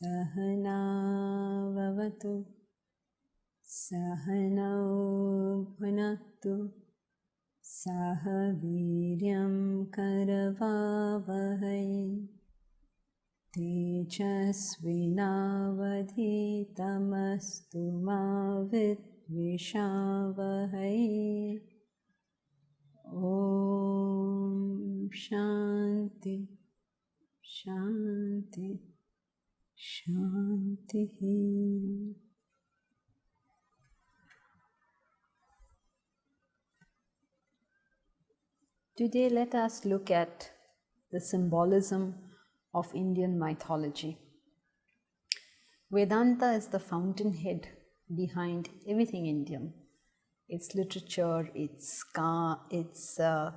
Sahana vavatu sahanau bhunaktu saha viryam karavavahai tejasvinavadhitamastu ma vidvishavahai. Om Shanti Shanti Shanti. Today let us look at the symbolism of Indian mythology. Vedanta is the fountainhead behind everything Indian. Its literature, its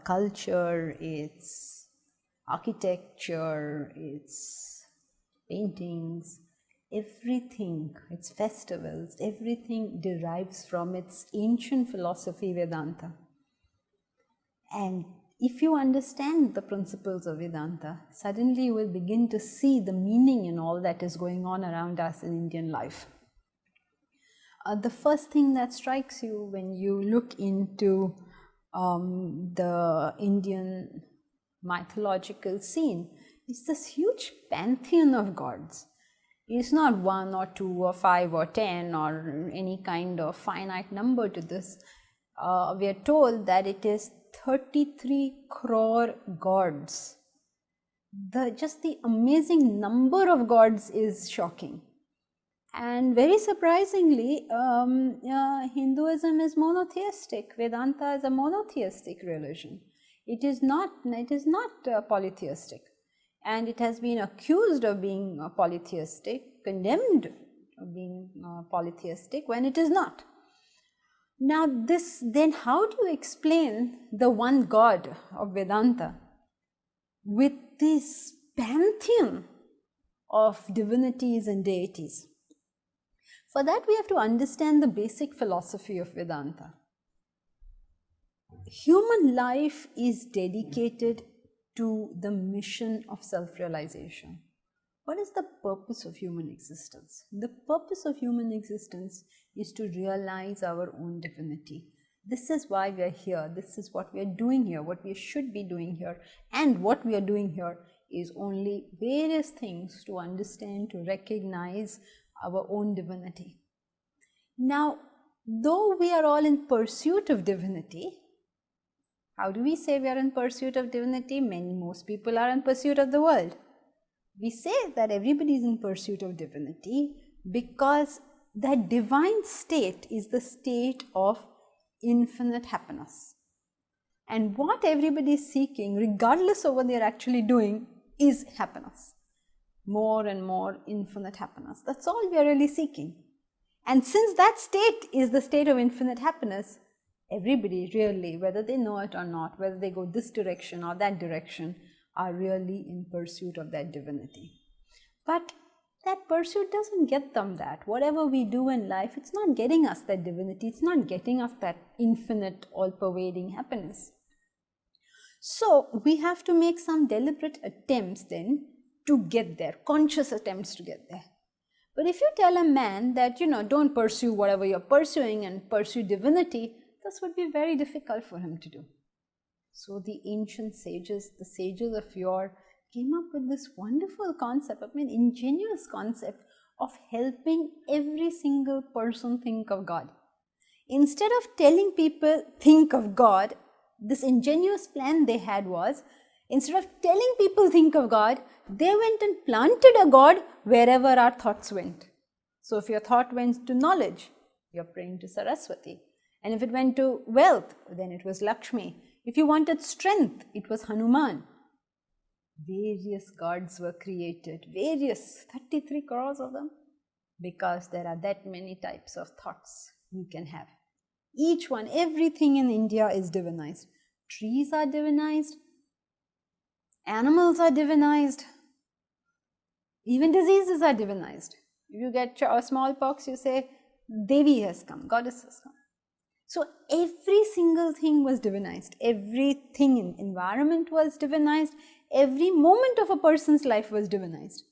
culture, its architecture, its paintings, everything, its festivals, everything derives from its ancient philosophy Vedanta. And if you understand the principles of Vedanta, suddenly you will begin to see the meaning in all that is going on around us in Indian life. The first thing that strikes you when you look into the Indian mythological scene is this huge pantheon of gods. It's not 1 or 2 or 5 or 10 or any kind of finite number to this. We are told that it is 33 crore gods. Just the amazing number of gods is shocking. And very surprisingly, Hinduism is monotheistic. Vedanta is a monotheistic religion. It is not polytheistic, and it has been accused of being polytheistic, condemned of being polytheistic when it is not. Now, then how do you explain the one God of Vedanta with this pantheon of divinities and deities? For that, we have to understand the basic philosophy of Vedanta. Human life is dedicated to the mission of self-realization. What is the purpose of human existence? The purpose of human existence is to realize our own divinity. This is why we are here. This is what we are doing here, what we should be doing here. And what we are doing here is only various things to understand, to recognize our own divinity. Now, though we are all in pursuit of divinity, how do we say we are in pursuit of divinity? Most people are in pursuit of the world. We say that everybody is in pursuit of divinity because that divine state is the state of infinite happiness. And what everybody is seeking, regardless of what they are actually doing, is happiness. More and more infinite happiness. That's all we are really seeking. And since that state is the state of infinite happiness, everybody really, whether they know it or not, whether they go this direction or that direction, are really in pursuit of that divinity. But that pursuit doesn't get them that. Whatever we do in life, it's not getting us that divinity. It's not getting us that infinite, all-pervading happiness. So we have to make some deliberate attempts then to get there, conscious attempts to get there. But if you tell a man that, don't pursue whatever you're pursuing and pursue divinity, this would be very difficult for him to do. So the ancient sages, the sages of yore, came up with this wonderful concept, ingenious concept of helping every single person think of God. Instead of telling people, think of God, this ingenious plan they had was, instead of telling people think of God, they went and planted a God wherever our thoughts went. So if your thought went to knowledge, you're praying to Saraswati. And if it went to wealth, then it was Lakshmi. If you wanted strength, it was Hanuman. Various gods were created, 33 crores of them, because there are that many types of thoughts you can have. Each one, everything in India is divinized. Trees are divinized, animals are divinized, even diseases are divinized. If you get smallpox, you say, Devi has come, goddess has come. So every single thing was divinized, everything in environment was divinized, every moment of a person's life was divinized.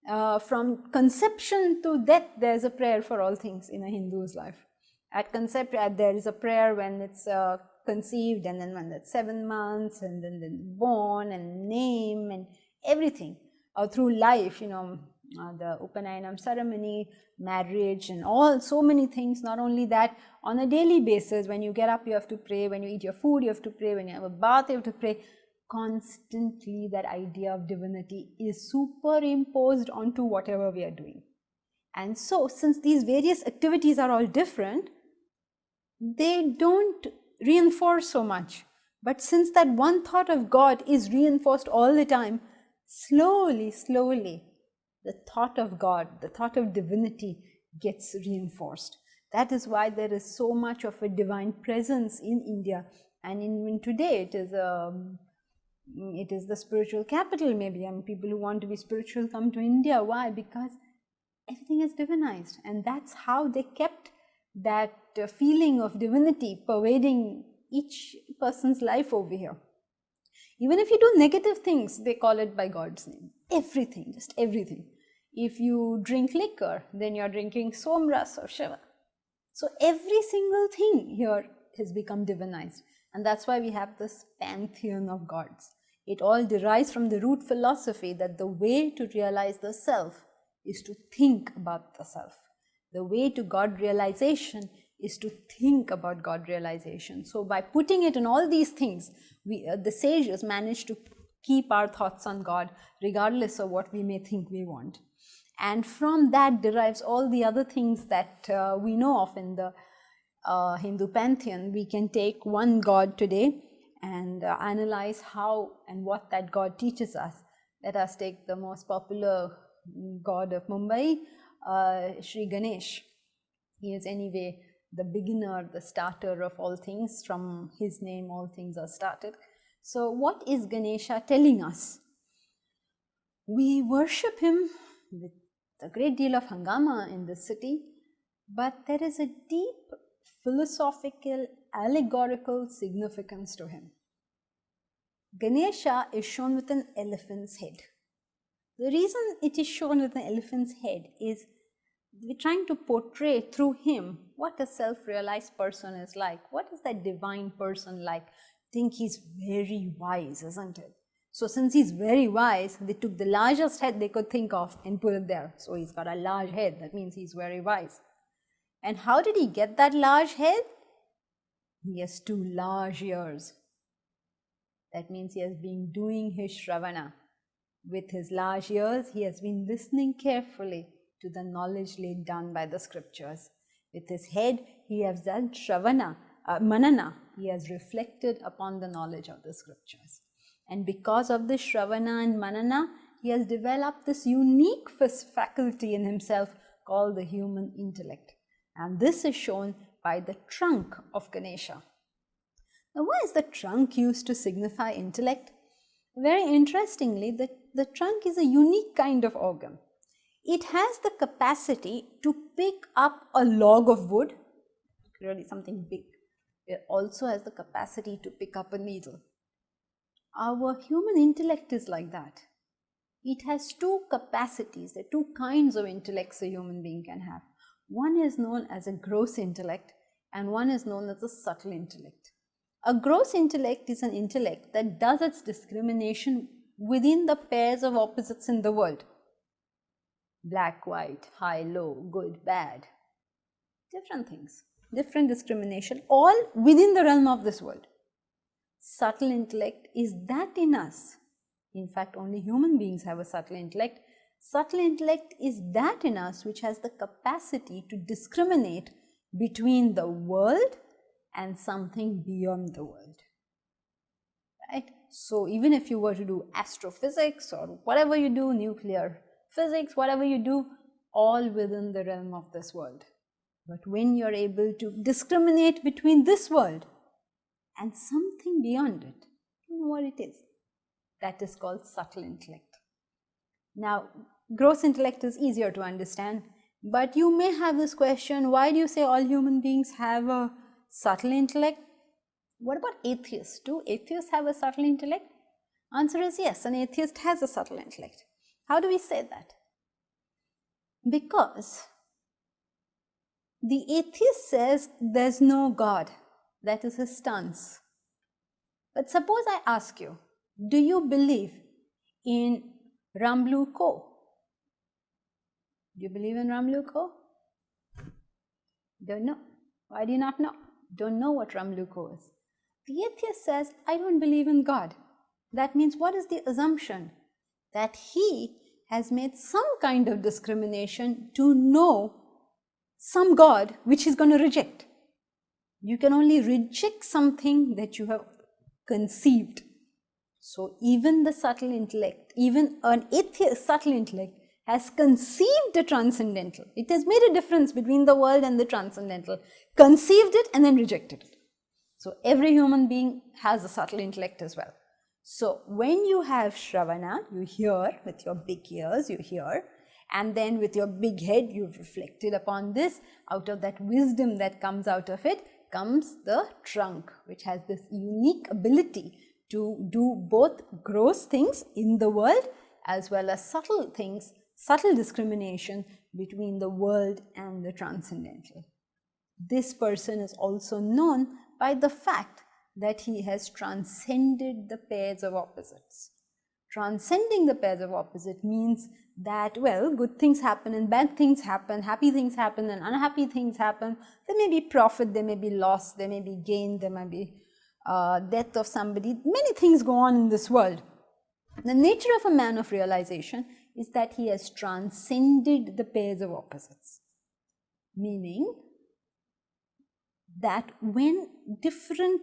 From conception to death, there's a prayer for all things in a Hindu's life. At conception, there is a prayer when it's conceived, and then when it's 7 months, and then born, and name, and everything. Through life, the Upanayana ceremony, marriage, and all, so many things. Not only that, on a daily basis, when you get up, you have to pray. When you eat your food, you have to pray. When you have a bath, you have to pray. Constantly, that idea of divinity is superimposed onto whatever we are doing. And so, since these various activities are all different, they don't reinforce so much. But since that one thought of God is reinforced all the time, slowly, the thought of God, the thought of divinity gets reinforced. That is why there is so much of a divine presence in India. And even today, it is the spiritual capital, maybe. People who want to be spiritual come to India. Why? Because everything is divinized. And that's how they kept that feeling of divinity pervading each person's life over here. Even if you do negative things, they call it by God's name. Everything, just everything. If you drink liquor, then you're drinking Somras or Shiva. So every single thing here has become divinized. And that's why we have this pantheon of gods. It all derives from the root philosophy that the way to realize the self is to think about the self. The way to God realization is to think about God realization. So by putting it in all these things, the sages manage to keep our thoughts on God regardless of what we may think we want. And from that derives all the other things that we know of in the Hindu pantheon. We can take one God today and analyze how and what that God teaches us. Let us take the most popular god of Mumbai, Sri Ganesh. He is anyway the beginner, the starter of all things. From his name, all things are started. So what is Ganesha telling us? We worship him with a great deal of hangama in this city, but there is a deep philosophical, allegorical significance to him. Ganesha is shown with an elephant's head. The reason it is shown with an elephant's head is we're trying to portray through him what a self-realized person is like. What is that divine person like? Think he's very wise, isn't it? So since he's very wise, they took the largest head they could think of and put it there. So he's got a large head. That means he's very wise. And how did he get that large head? He has 2 large ears. That means he has been doing his Shravana. With his large ears, he has been listening carefully to the knowledge laid down by the scriptures. With his head, he has done Shravana, Manana. He has reflected upon the knowledge of the scriptures. And because of this Shravana and Manana, he has developed this unique faculty in himself called the human intellect. And this is shown by the trunk of Ganesha. Now, why is the trunk used to signify intellect? Very interestingly, the trunk is a unique kind of organ. It has the capacity to pick up a log of wood, really something big. It also has the capacity to pick up a needle. Our human intellect is like that. It has 2 capacities. There are 2 kinds of intellects a human being can have. One is known as a gross intellect and one is known as a subtle intellect. A gross intellect is an intellect that does its discrimination within the pairs of opposites in the world. Black, white, high, low, good, bad. Different things, different discrimination, all within the realm of this world. Subtle intellect is that in us. In fact, only human beings have a subtle intellect. Subtle intellect is that in us which has the capacity to discriminate between the world and something beyond the world. Right? So even if you were to do astrophysics or whatever you do, nuclear physics, whatever you do, all within the realm of this world. But when you're able to discriminate between this world and something beyond it, you know what it is. That is called subtle intellect. Now, gross intellect is easier to understand, but you may have this question, why do you say all human beings have a subtle intellect? What about atheists? Do atheists have a subtle intellect? Answer is yes, an atheist has a subtle intellect. How do we say that? Because the atheist says there's no God. That is his stance. But suppose I ask you, do you believe in Ramlu Ko? Do you believe in Ramlu Ko? Don't know. Why do you not know? Don't know what Ramlu Ko is. The atheist says, I don't believe in God. That means what is the assumption? That he has made some kind of discrimination to know some God which he's going to reject. You can only reject something that you have conceived. So even the subtle intellect, even an atheist subtle intellect has conceived the transcendental. It has made a difference between the world and the transcendental, conceived it and then rejected it. So every human being has a subtle intellect as well. So when you have Shravana, you hear with your big ears, you hear, and then with your big head you've reflected upon this. Out of that wisdom that comes out of it comes the trunk, which has this unique ability to do both gross things in the world as well as subtle things, subtle discrimination between the world and the transcendental. This person is also known by the fact that he has transcended the pairs of opposites. Transcending the pairs of opposite means that, well, good things happen and bad things happen, happy things happen and unhappy things happen. There may be profit, there may be loss, there may be gain, there may be death of somebody. Many things go on in this world. The nature of a man of realization is that he has transcended the pairs of opposites. Meaning that when different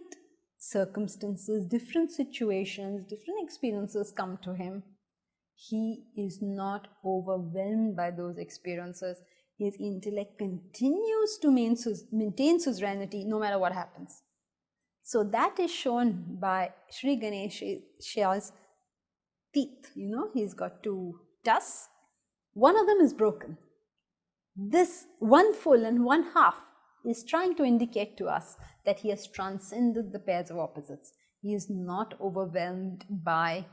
circumstances, different situations, different experiences come to him, he is not overwhelmed by those experiences. His intellect continues to maintain suzerainty no matter what happens. So that is shown by Sri Ganesha's teeth. You know, he's got two tusks. One of them is broken. This one full and one half is trying to indicate to us that he has transcended the pairs of opposites. He is not overwhelmed by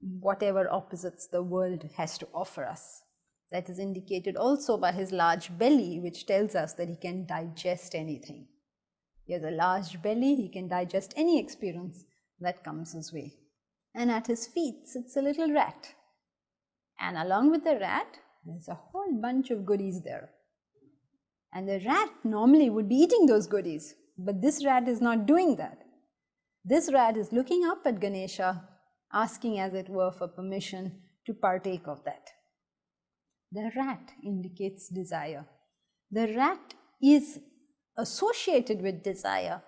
whatever opposites the world has to offer us. That is indicated also by his large belly, which tells us that he can digest anything. He has a large belly, he can digest any experience that comes his way. And at his feet sits a little rat. And along with the rat, there's a whole bunch of goodies there. And the rat normally would be eating those goodies, but this rat is not doing that. This rat is looking up at Ganesha, asking as it were for permission to partake of that. The rat indicates desire. The rat is associated with desire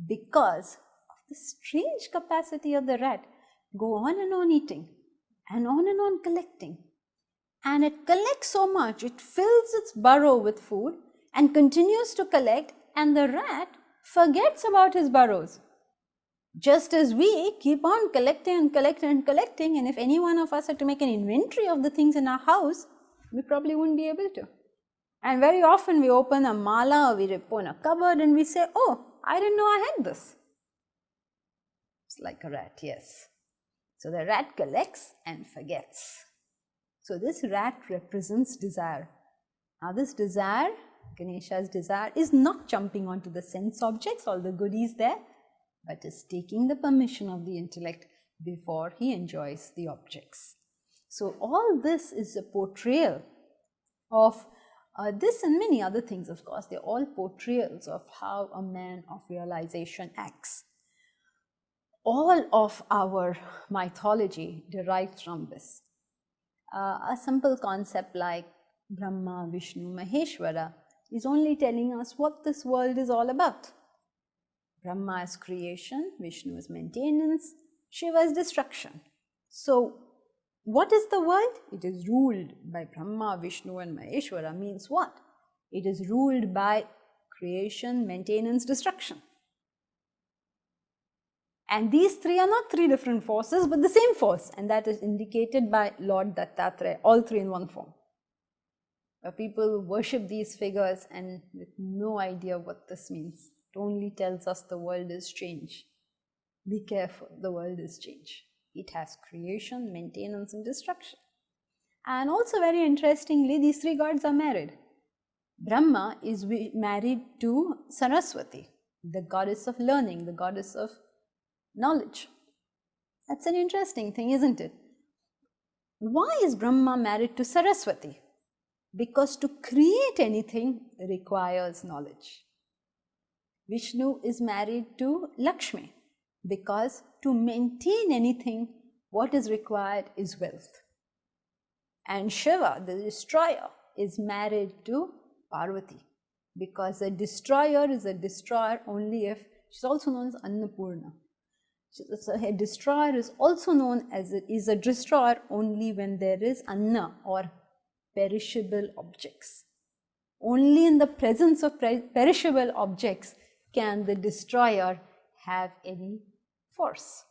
because of the strange capacity of the rat. Go on eating and on collecting. And it collects so much, it fills its burrow with food and continues to collect, and the rat forgets about his burrows. Just as we keep on collecting and collecting and collecting, and if any one of us had to make an inventory of the things in our house, we probably wouldn't be able to. And very often we open a mala or we open a cupboard and we say, oh, I didn't know I had this. It's like a rat, yes. So the rat collects and forgets. So this rat represents desire. Now this desire, Ganesha's desire, is not jumping onto the sense objects, all the goodies there, but is taking the permission of the intellect before he enjoys the objects. So all this is a portrayal of this and many other things, of course. They're all portrayals of how a man of realization acts. All of our mythology derives from this. A simple concept like Brahma, Vishnu, Maheshwara is only telling us what this world is all about. Brahma is creation, Vishnu is maintenance, Shiva is destruction. So what is the world? It is ruled by Brahma, Vishnu and Maheshwara. Means what? It is ruled by creation, maintenance, destruction. And these three are not three different forces, but the same force, and that is indicated by Lord Dattatreya, all three in one form. People worship these figures and with no idea what this means. It only tells us the world is change. Be careful, the world is change. It has creation, maintenance and destruction. And also very interestingly, these three gods are married. Brahma is married to Saraswati, the goddess of learning, the goddess of knowledge. That's an interesting thing, isn't it? Why is Brahma married to Saraswati? Because to create anything requires knowledge. Vishnu is married to Lakshmi because to maintain anything, what is required is wealth. And Shiva, the destroyer, is married to Parvati because a destroyer is a destroyer only if, she's also known as Annapurna. So a destroyer is also known as a destroyer only when there is Anna or perishable objects. Only in the presence of perishable objects can the destroyer have any force.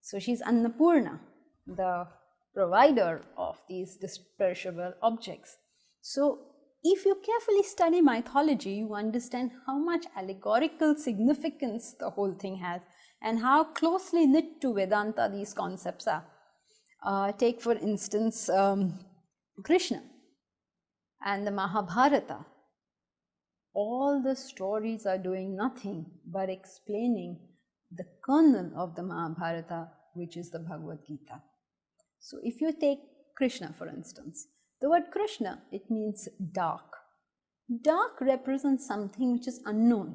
So she's Annapurna, the provider of these perishable objects. So if you carefully study mythology, you understand how much allegorical significance the whole thing has and how closely knit to Vedanta these concepts are. Take for instance Krishna and the Mahabharata. All the stories are doing nothing but explaining the kernel of the Mahabharata, which is the Bhagavad Gita. So if you take Krishna for instance, the word Krishna, it means dark. Dark represents something which is unknown,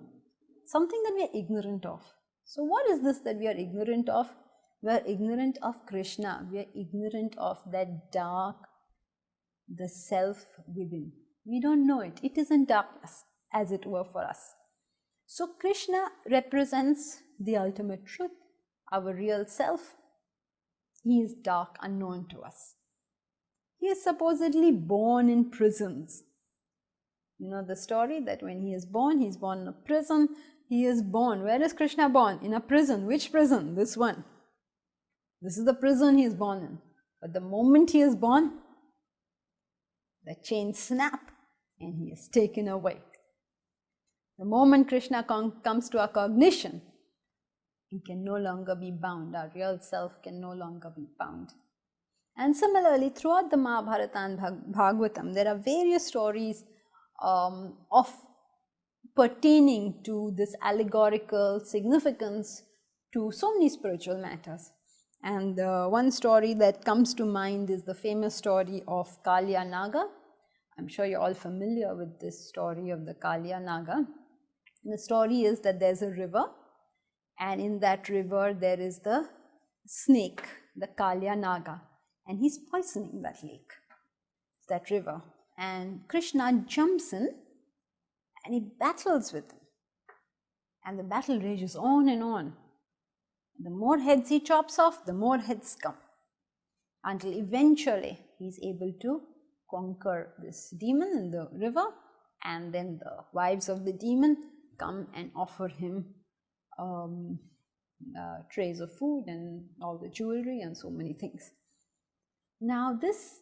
something that we are ignorant of. So what is this that we are ignorant of? We are ignorant of Krishna. We are ignorant of that dark, the self within. We don't know it. It is in darkness, as it were, for us. So Krishna represents the ultimate truth, our real self. He is dark, unknown to us. He is supposedly born in prisons. You know the story that when he is born in a prison. He is born. Where is Krishna born? In a prison. Which prison? This one. This is the prison he is born in. But the moment he is born, the chains snap and he is taken away. The moment Krishna comes to our cognition, he can no longer be bound. Our real self can no longer be bound. And similarly, throughout the Mahabharata and Bhagavatam, there are various stories of pertaining to this allegorical significance to so many spiritual matters. And one story that comes to mind is the famous story of Kalya Naga. I'm sure you're all familiar with this story of the Kalya Naga. The story is that there's a river, and in that river there is the snake, the Kalya Naga, and he's poisoning that lake, that river. And Krishna jumps in and he battles with him. And the battle rages on and on. The more heads he chops off, the more heads come, until eventually he's able to conquer this demon in the river, and then the wives of the demon come and offer him trays of food and all the jewelry and so many things. Now this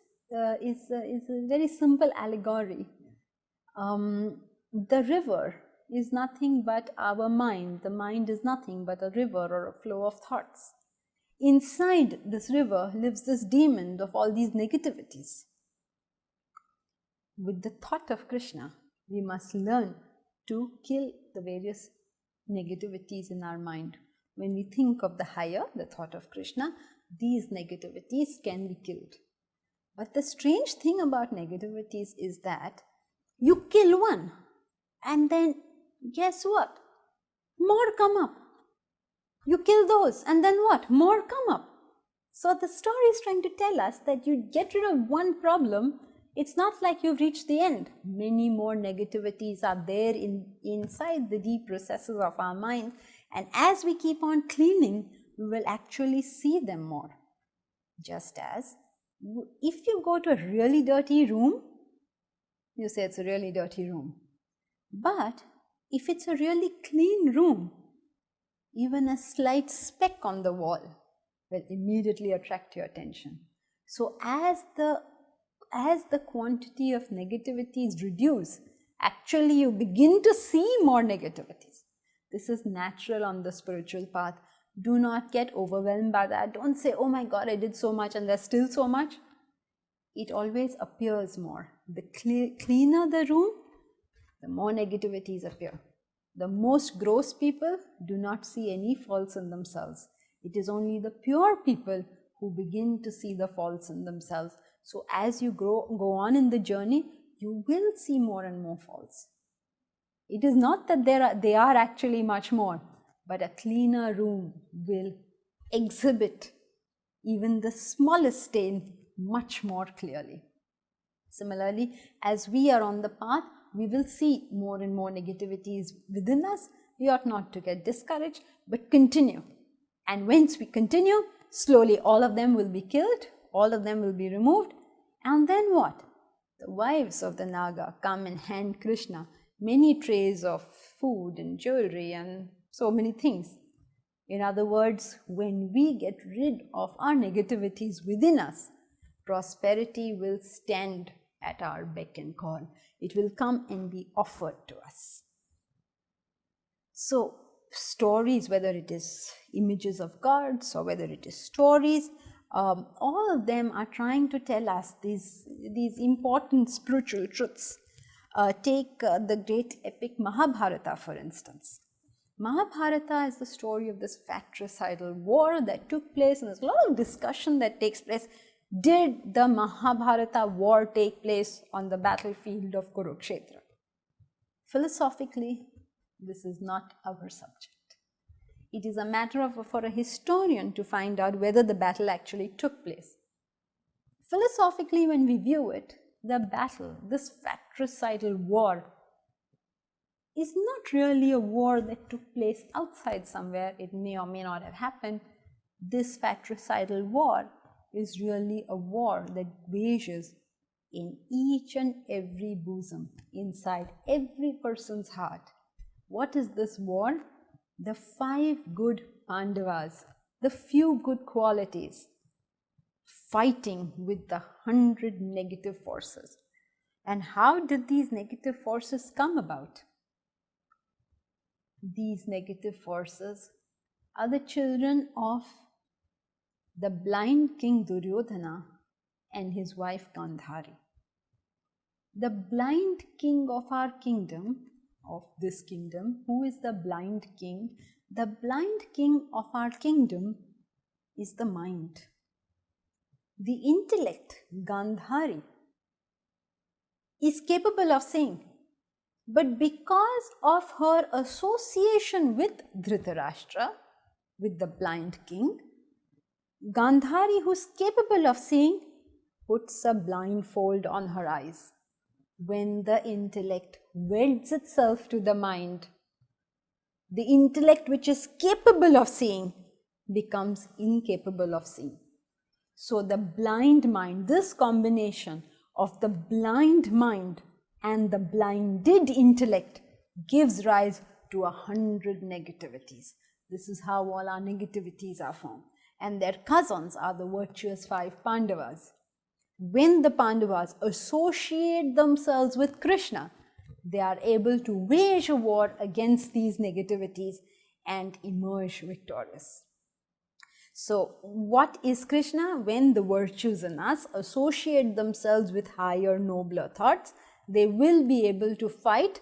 is a very simple allegory. The river is nothing but our mind. The mind is nothing but a river or a flow of thoughts. Inside this river lives this demon of all these negativities. With the thought of Krishna, we must learn to kill the various negativities in our mind. When we think of the higher, the thought of Krishna, these negativities can be killed. But the strange thing about negativities is that you kill one, and then guess what? More come up. You kill those, and then what? More come up. So the story is trying to tell us that you get rid of one problem, it's not like you've reached the end. Many more negativities are there inside the deep recesses of our mind, and as we keep on cleaning, we will actually see them more. Just as if you go to a really dirty room, you say it's a really dirty room. But if it's a really clean room, even a slight speck on the wall will immediately attract your attention. So as the quantity of negativities reduce, actually you begin to see more negativities. This is natural on the spiritual path. Do not get overwhelmed by that. Don't say, oh my God, I did so much and there's still so much. it always appears more. The cleaner the room, the more negativities appear. The most gross people do not see any faults in themselves. It is only the pure people who begin to see the faults in themselves. So as you go on in the journey, you will see more and more faults. It is not that they are actually much more, but a cleaner room will exhibit even the smallest stain much more clearly. Similarly, as we are on the path, we will see more and more negativities within us. We ought not to get discouraged, but continue. And once we continue, slowly all of them will be killed, all of them will be removed. And then what? The wives of the Naga come and hand Krishna many trays of food and jewelry and so many things. In other words, when we get rid of our negativities within us, prosperity will stand at our beck and call. It will come and be offered to us. So, stories, whether it is images of gods or whether it is stories, all of them are trying to tell us these important spiritual truths. Take the great epic Mahabharata, for instance. Mahabharata is the story of this fratricidal war that took place, and there's a lot of discussion that takes place. Did the Mahabharata war take place on the battlefield of Kurukshetra? Philosophically, this is not our subject. It is a matter for a historian to find out whether the battle actually took place. Philosophically, when we view it, the battle, this fratricidal war, is not really a war that took place outside somewhere. It may or may not have happened. This fratricidal war is really a war that wages in each and every bosom, inside every person's heart. What is this war? The 5 good Pandavas, the few good qualities, fighting with the 100 negative forces. And how did these negative forces come about? These negative forces are the children of the blind king Duryodhana and his wife Gandhari. The blind king of our kingdom, of this kingdom, who is the blind king? The blind king of our kingdom is the mind. The intellect, Gandhari, is capable of seeing, but because of her association with Dhritarashtra, with the blind king, Gandhari, who is capable of seeing, puts a blindfold on her eyes. When the intellect welds itself to the mind, the intellect which is capable of seeing becomes incapable of seeing. So the blind mind, this combination of the blind mind and the blinded intellect gives rise to 100 negativities. This is how all our negativities are formed. And their cousins are the virtuous 5 Pandavas. When the Pandavas associate themselves with Krishna, they are able to wage a war against these negativities and emerge victorious. So, what is Krishna? When the virtues in us associate themselves with higher, nobler thoughts, they will be able to fight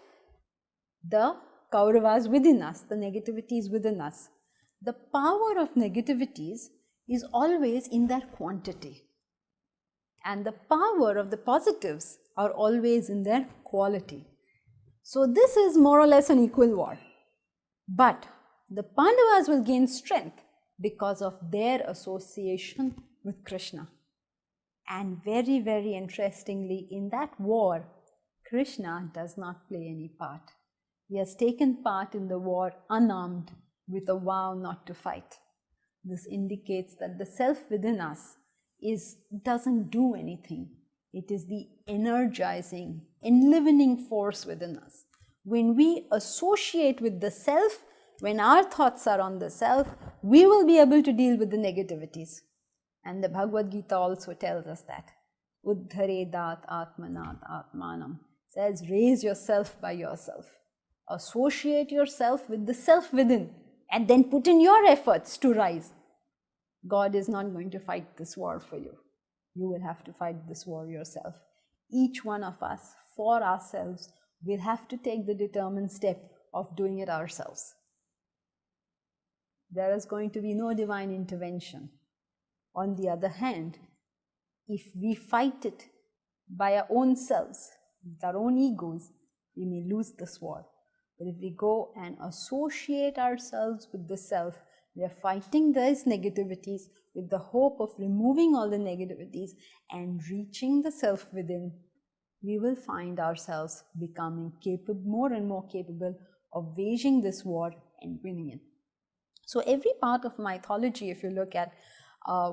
the Kauravas within us, the negativities within us. The power of negativities is always in their quantity, and the power of the positives are always in their quality. So this is more or less an equal war. But the Pandavas will gain strength because of their association with Krishna. And very, very interestingly, in that war, Krishna does not play any part. He has taken part in the war unarmed with a vow not to fight. This indicates that the self within us doesn't do anything. It is the energizing, enlivening force within us. When we associate with the self, when our thoughts are on the self, we will be able to deal with the negativities. And the Bhagavad Gita also tells us that. Uddharedat atmanat atmanam, says raise yourself by yourself. Associate yourself with the self within and then put in your efforts to rise. God is not going to fight this war for you. you will have to fight this war yourself. Each one of us, for ourselves, will have to take the determined step of doing it ourselves. There is going to be no divine intervention. On the other hand, if we fight it by our own selves, with our own egos, we may lose this war. But if we go and associate ourselves with the self, we are fighting these negativities with the hope of removing all the negativities and reaching the self within, we will find ourselves becoming capable, more and more capable of waging this war and winning it. So every part of mythology, if you look at,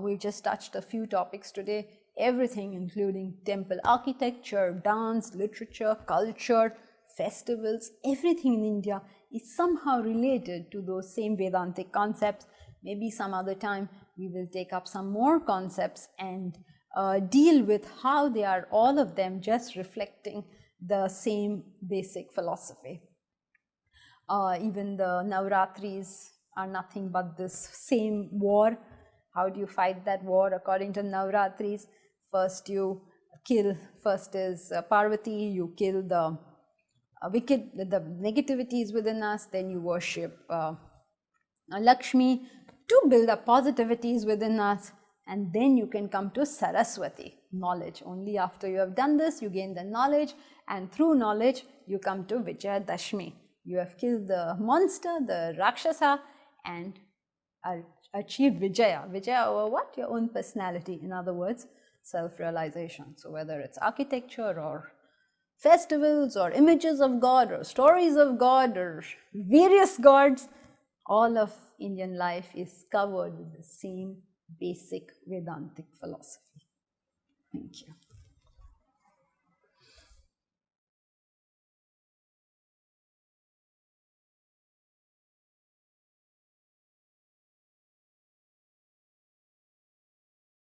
we've just touched a few topics today, everything including temple architecture, dance, literature, culture, festivals, everything in India is somehow related to those same Vedantic concepts. Maybe some other time we will take up some more concepts and deal with how they are, all of them just reflecting the same basic philosophy. Even the Navratris are nothing but this same war. How do you fight that war according to Navratris? First you kill, first is Parvati, you kill the wicked, the negativities within us, then you worship Lakshmi to build up positivities within us, and then you can come to Saraswati, knowledge. Only after you have done this, you gain the knowledge, and through knowledge, you come to Vijayadashmi. You have killed the monster, the Rakshasa, and achieved Vijaya. Vijaya over what? Your own personality. In other words, self-realization. So whether it's architecture or festivals or images of God or stories of God or various gods, all of Indian life is covered with the same basic Vedantic philosophy. Thank you.